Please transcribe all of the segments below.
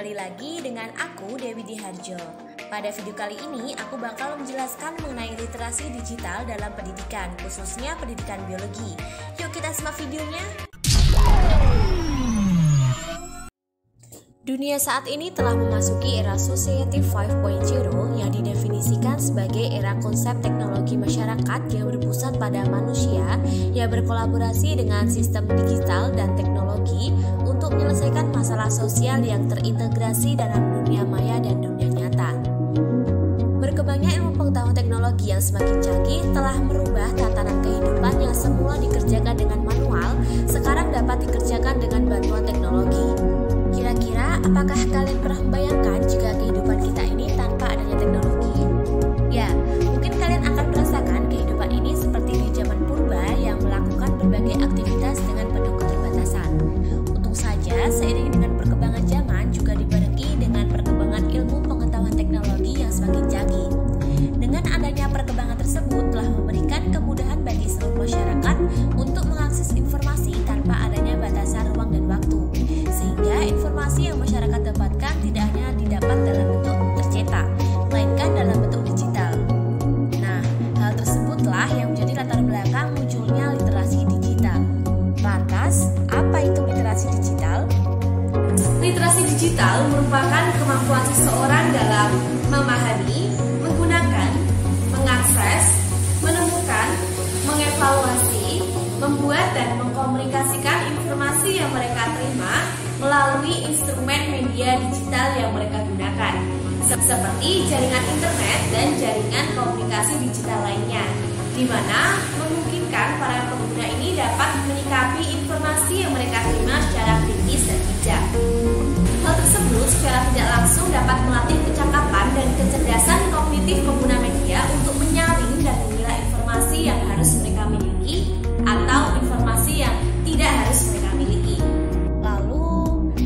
kembali lagi dengan aku Dewi Diharjo. Pada video kali ini aku bakal menjelaskan mengenai literasi digital dalam pendidikan, khususnya pendidikan biologi. Yuk kita simak videonya. Dunia saat ini telah memasuki era Society 5.0 yang didefinisikan sebagai era konsep teknologi masyarakat yang berpusat pada manusia yang berkolaborasi dengan sistem digital dan teknologi untuk menyelesaikan masalah sosial yang terintegrasi dalam dunia maya dan dunia nyata. Berkembangnya ilmu pengetahuan teknologi yang semakin canggih telah merubah tatanan kehidupan yang semula dikerjakan dengan manual, sekarang dapat dikerjakan dengan bantuan teknologi. Kira-kira apakah kalian pernah membayangkan jika kehidupan kita ini tanpa adanya teknologi? Ya, mungkin kalian akan merasakan kehidupan ini seperti di zaman purba yang melakukan berbagai aktivitas dengan penuh keterbatasan. Untung saja, seiring dengan perkembangan zaman juga dibarengi dengan perkembangan ilmu pengetahuan teknologi yang semakin canggih. Dengan adanya perkembangan tersebut telah memberikan kemudahan bagi seluruh masyarakat untuk mengakses informasi tanpa adanya batasan ruang dan waktu. Sehingga informasi yang masyarakat dapatkan tidak hanya didapat dalam bentuk tercetak, melainkan dalam bentuk digital. Nah, hal tersebutlah yang menjadi latar belakang munculnya literasi digital. Lantas, apa itu literasi digital? Literasi digital merupakan kemampuan seseorang dalam memahami, menggunakan, mengakses, menemukan, mengevaluasi, membuat dan mengkomunikasikan informasi yang mereka terima melalui instrumen media digital yang mereka gunakan, seperti jaringan internet dan jaringan komunikasi digital lainnya, di mana memungkinkan para pengguna ini dapat menyikapi informasi yang mereka terima secara kritis dan bijak. Hal tersebut secara tidak langsung dapat melatih kecakapan dan kecerdasan kognitif pengguna media untuk menyaring dan memilah informasi yang harus mereka miliki atau informasi yang tidak harus mereka miliki. Lalu,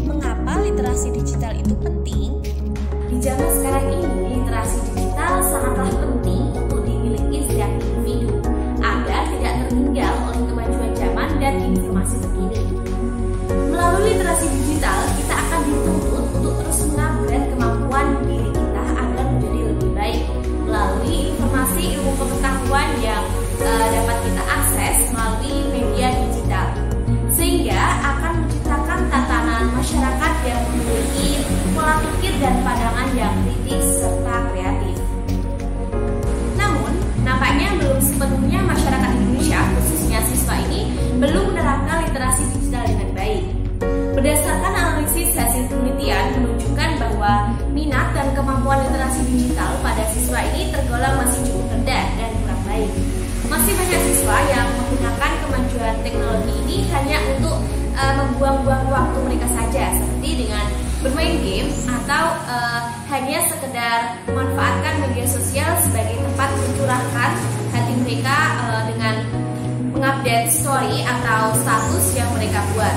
mengapa literasi digital itu penting? Di zaman sekarang ini, literasi digital sangatlah penting untuk dimiliki setiap individu agar tidak tertinggal oleh kemajuan zaman dan informasi terkini. Melalui literasi digital, kita akan dituntut untuk terus mengupgrade kemampuan diri kita agar menjadi lebih baik melalui informasi ilmu pengetahuan yang dapat kita akses melalui media digital, sehingga akan menciptakan tatanan masyarakat yang memiliki pola pikir dan pandangan yang kritis serta kreatif. Namun, nampaknya belum sepenuhnya masyarakat Indonesia, khususnya siswa ini, belum menerapkan literasi digital dengan baik. Berdasarkan analisis hasil penelitian menunjukkan bahwa minat dan kemampuan literasi digital pada siswa ini tergolong masih cukup rendah dan kurang baik. Masih banyak siswa yang menggunakan kemajuan teknologi ini hanya untuk membuang-buang waktu mereka saja, seperti dengan bermain game atau hanya sekedar memanfaatkan media sosial sebagai tempat mencurahkan hati mereka dengan mengupdate story atau status yang mereka buat.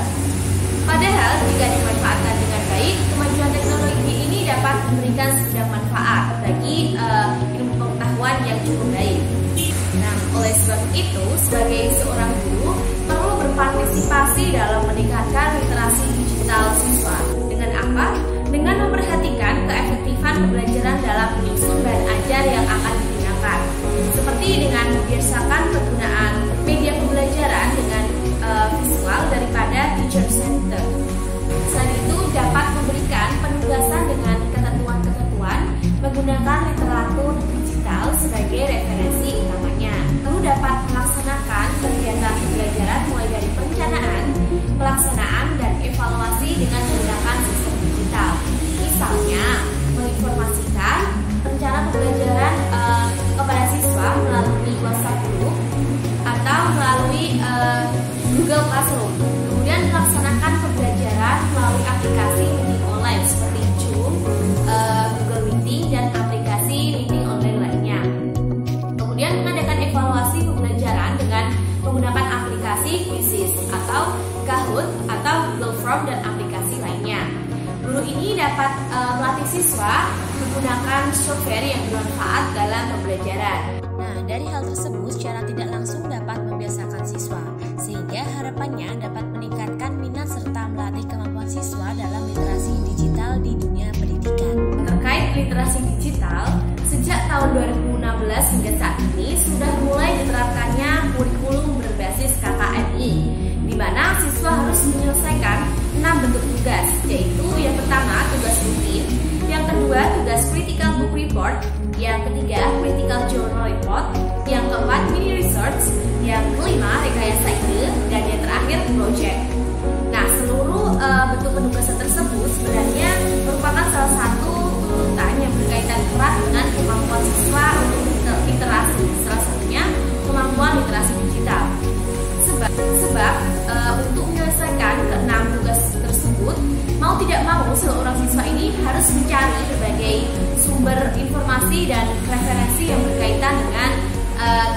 Padahal jika dimanfaatkan dengan baik, kemajuan teknologi ini dapat memberikan segudang manfaat bagi ilmu pengetahuan yang cukup baik. Nah, oleh sebab itu, sebagai seorang guru perlu berpartisipasi dalam meningkatkan literasi digital siswa. Dengan apa? Dengan memperhatikan keefektifan pembelajaran dalam menyusun bahan ajar yang akan digunakan, seperti dengan membiasakan penggunaan media pembelajaran dengan visual daripada teacher center. Selain itu, dapat memberikan penugasan dengan ketentuan-ketentuan menggunakan literatur digital sebagai referensi utamanya. Lalu dapat melaksanakan kegiatan pembelajaran mulai dari perencanaan, pelaksanaan, dan evaluasi dengan menggunakan sistem digital. Misalnya, menginformasikan rencana pembelajaran kepada siswa melalui WhatsApp group atau melalui Google Classroom. Kemudian melaksanakan pembelajaran melalui aplikasi meeting online seperti Zoom, Google Meeting, dan aplikasi meeting online lainnya. Kemudian mengadakan evaluasi pembelajaran dengan menggunakan aplikasi Quizzes atau Kahoot atau Google Form dan aplikasi lainnya. Guru ini dapat melatih siswa menggunakan software yang bermanfaat dalam pembelajaran. Nah, dari hal tersebut secara tidak langsung dapat membiasakan siswa, sehingga harapannya dapat meningkatkan minat serta melatih kemampuan siswa dalam literasi digital di dunia menyelesaikan 6 bentuk tugas, yaitu yang pertama tugas rutin, yang kedua tugas critical book report, yang ketiga critical journal report, yang keempat mini research, yang kelima rekayasa ide, dan yang terakhir project. Nah, seluruh bentuk penugasan tersebut sebenarnya merupakan salah satu tuntutan yang berkaitan erat dengan kemampuan siswa untuk literasi, salah satunya kemampuan literasi digital. Sebab untuk menyelesaikan ke-6 tugas tersebut, mau tidak mau seorang siswa ini harus mencari berbagai sumber informasi dan referensi yang berkaitan dengan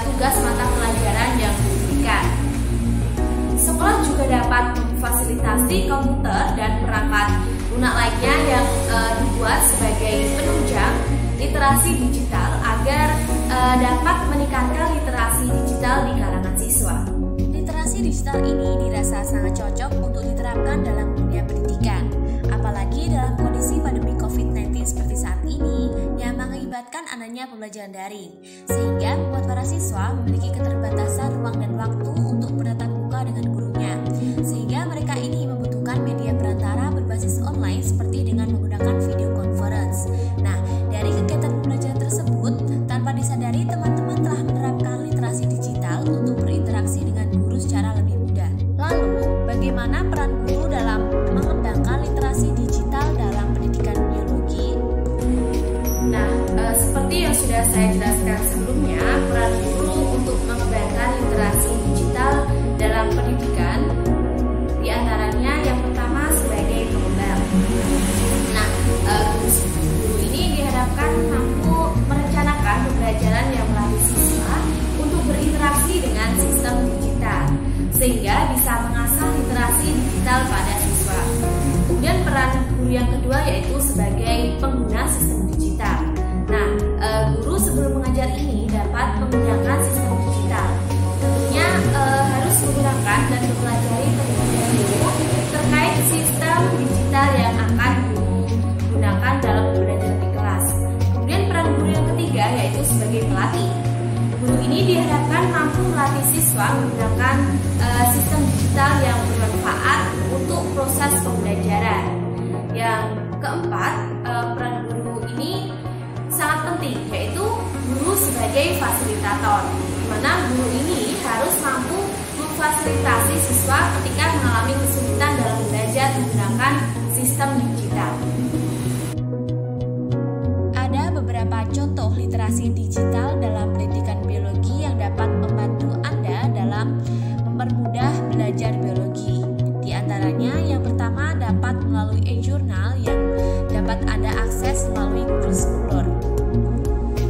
tugas mata pelajaran yang diberikan. Sekolah juga dapat memfasilitasi komputer dan perangkat lunak lainnya yang dibuat sebagai penunjang literasi digital agar dapat meningkatkan literasi digital di kalangan siswa. Literasi digital ini dirasa sangat cocok untuk diterapkan dalam dunia pendidikan, apalagi dalam kondisi pandemi COVID-19 seperti saat ini yang mengakibatkan adanya pembelajaran daring, sehingga membuat para siswa memiliki keterbatasan ruang dan waktu untuk bertatap muka dengan gurunya, sehingga mereka ini membutuhkan media perantara berbasis online seperti dengan menggunakan video conference. Nah, dari kegiatan pembelajaran tersebut, tanpa disadari teman-teman telah menerapkan literasi digital untuk berinteraksi dengan guru secara lebih mudah. Lalu, bagaimana peran guru dalam mengembangkan literasi digital dalam pendidikan biologi? Nah, seperti yang sudah saya jelaskan sebelumnya, peran guru untuk mengembangkan literasi digital dalam pendidikan diantaranya yang pertama sebagai pengembang. Nah, guru ini diharapkan mampu merencanakan pembelajaran yang melatih siswa untuk berinteraksi dengan sistem digital, sehingga bisa mengasah literasi digital pada siswa. Kemudian peran guru yang kedua yaitu sebagai pengguna sistem digital. Nah, guru sebelum mengajar ini dapat menggunakan sistem digital. Tentunya harus menggunakan dan mempelajari terlebih dahulu terkait sistem digital yang akan digunakan dalam belajar di kelas. Kemudian peran guru yang ketiga yaitu sebagai pelatih. Guru ini diharapkan mampu melatih siswa menggunakan sistem digital yang bermanfaat untuk proses pembelajaran. Yang keempat, peran guru ini sangat penting, yaitu guru sebagai fasilitator, di mana guru ini harus mampu memfasilitasi siswa ketika mengalami kesulitan dalam belajar menggunakan sistem digital. Ada beberapa contoh literasi digital dalam pendidikan biologi yang dapat membantu Anda dalam mempermudah belajar biologi. Di antaranya yang pertama dapat melalui e-journal yang dapat Anda akses melalui Google Scholar.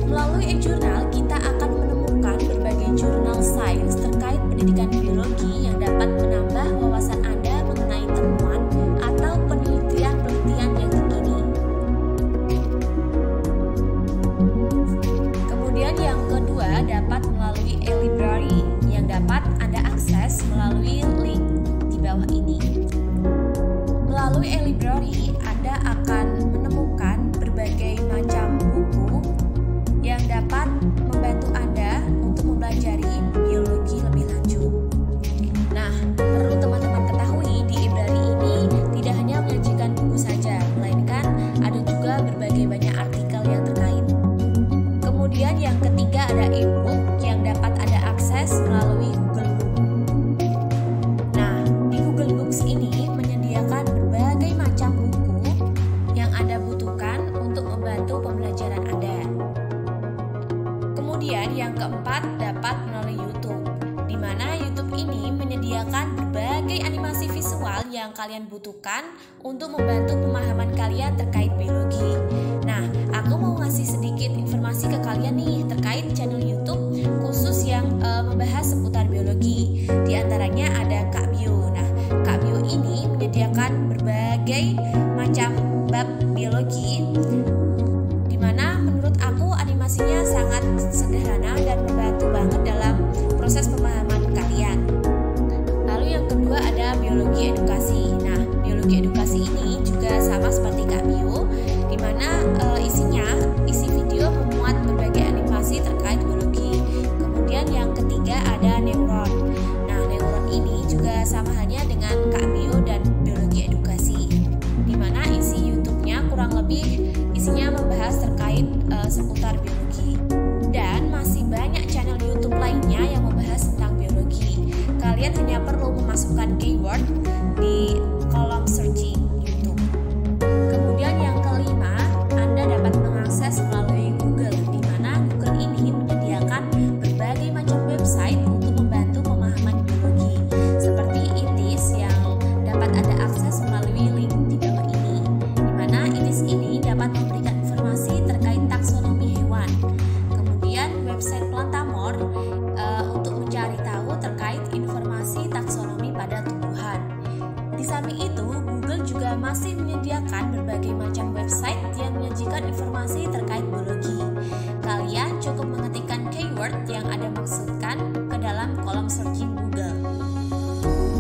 Melalui e-journal kita akan menemukan berbagai jurnal sains terkait pendidikan biologi yang dapat menambah wawasan Anda mengenai temuan atau penelitian-penelitian yang terkini. Kemudian yang kedua dapat melalui e-library yang dapat Anda akses melalui link di bawah ini. Melalui e-library Anda akan menemukan berbagai macam buku yang dapat membantu Anda untuk mempelajari biologi lebih lanjut. Nah, perlu teman-teman ketahui di e-library ini tidak hanya menyajikan buku saja, melainkan ada juga berbagai banyak artikel yang terkait. Kemudian yang ketiga ada e-book yang dapat Anda akses melalui Google Book. Nah, di Google Books ini menyediakan berbagai macam buku yang Anda butuhkan untuk membantu pembelajaran Anda. Kemudian yang keempat dapat melalui YouTube, di mana YouTube ini menyediakan berbagai animasi visual yang kalian butuhkan untuk membantu pemahaman kalian terkait biologi. Nah, aku mau ngasih sedikit informasi ke kalian nih terkait channel YouTube khusus yang membahas seputar biologi. Di antaranya ada Kak Bio. Nah, Kak Bio ini menyediakan berbagai macam bab biologi, di mana menurut aku animasinya sangat sederhana dan membantu banget dalam proses pemahaman kalian. Lalu yang kedua ada biologi edukasi. Nah, biologi edukasi ini juga sama seperti Kak Bio, di mana isi video memuat berbagai animasi terkait biologi keyword di kolom searching YouTube. Kemudian yang kelima, Anda dapat mengakses melalui Google, di mana Google ini menyediakan berbagai macam website untuk membantu pemahaman biologi, seperti ITIS yang dapat Anda akses melalui link di bawah ini, di mana ITIS ini dapat memberikan informasi terkait taksonomi hewan. Kemudian website Plantamor untuk mencari tahu terkait informasi taksonomi pada tumbuhan. Di samping itu, Google juga masih menyediakan berbagai macam website yang menyajikan informasi terkait biologi. Kalian cukup mengetikkan keyword yang Anda maksudkan ke dalam kolom searching Google.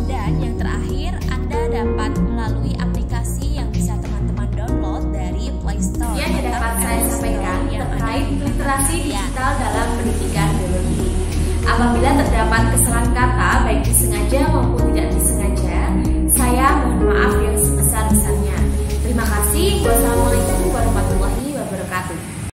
Dan yang terakhir, Anda dapat melalui aplikasi yang bisa teman-teman download dari Play Store. Yang dapat saya sampaikan terkait literasi digital dalam pendidikan biologi. Apabila terdapat kesalahan kata baik disengaja maupun tidak disengaja, saya mohon maaf yang sebesar-besarnya. Terima kasih. Wassalamualaikum.